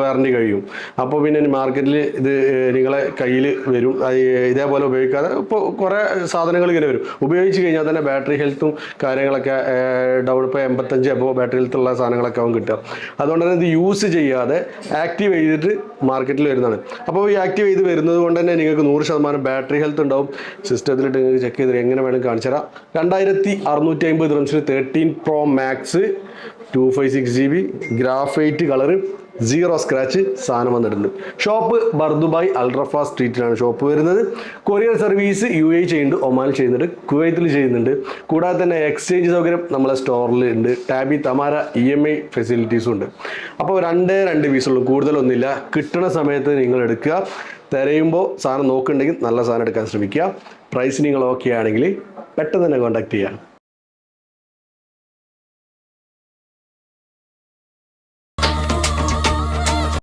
Warranty കഴിയും. അപ്പോൾ പിന്നെ മാർക്കറ്റിൽ ഇത് നിങ്ങളെ കയ്യിൽ വരും. ഇതേപോലെ ഉപയോഗിക്കാതെ ഇപ്പോൾ കുറേ സാധനങ്ങൾ ഇങ്ങനെ വരും. ഉപയോഗിച്ച് കഴിഞ്ഞാൽ തന്നെ ബാറ്ററി ഹെൽത്തും കാര്യങ്ങളൊക്കെ ഡൗൺ, ഇപ്പോൾ 85 അപ്പോൾ ബാറ്ററി ഹെൽത്തുള്ള സാധനങ്ങളൊക്കെ ആവും കിട്ടുക. അതുകൊണ്ട് തന്നെ ഇത് യൂസ് ചെയ്യാതെ ആക്റ്റീവ് ചെയ്തിട്ട് മാർക്കറ്റിൽ വരുന്നതാണ്. അപ്പോൾ ഈ ആക്റ്റീവ് ചെയ്ത് വരുന്നത് കൊണ്ട് തന്നെ നിങ്ങൾക്ക് 100% ബാറ്ററി ഹെൽത്ത് ഉണ്ടാവും. സിസ്റ്റത്തിലിട്ട് നിങ്ങൾക്ക് ചെക്ക് ചെയ്തിട്ട് എങ്ങനെ വേണമെങ്കിൽ കാണിച്ചു തരാം. 2650 ദിർഹംസിന് 13 Pro Max 256 GB graphite colour 0 scratch സാധനം വന്നിട്ടുണ്ട്. ഷോപ്പ് ബർദുബായ് അൾട്രഫ സ്ട്രീറ്റിലാണ് ഷോപ്പ് വരുന്നത്. കൊറിയർ സർവീസ് UAE ചെയ്യുന്നുണ്ട്, ഒമാനിൽ ചെയ്യുന്നുണ്ട്, കുവൈത്തിൽ ചെയ്യുന്നുണ്ട്. കൂടാതെ തന്നെ എക്സ്ചേഞ്ച് സൗകര്യം നമ്മളെ സ്റ്റോറിൽ ഉണ്ട്. ടാബി തമാര EMI ഫെസിലിറ്റീസും ഉണ്ട്. അപ്പോൾ 2 പീസുള്ളൂ, കൂടുതലൊന്നുമില്ല. കിട്ടുന്ന സമയത്ത് നിങ്ങൾ എടുക്കുക. തിരയുമ്പോൾ സാധനം നോക്കുന്നുണ്ടെങ്കിൽ നല്ല സാധനം എടുക്കാൻ ശ്രമിക്കുക. പ്രൈസ് നിങ്ങൾ ഓക്കെ ആണെങ്കിൽ പെട്ടെന്ന് തന്നെ കോൺടാക്ട് ചെയ്യുക.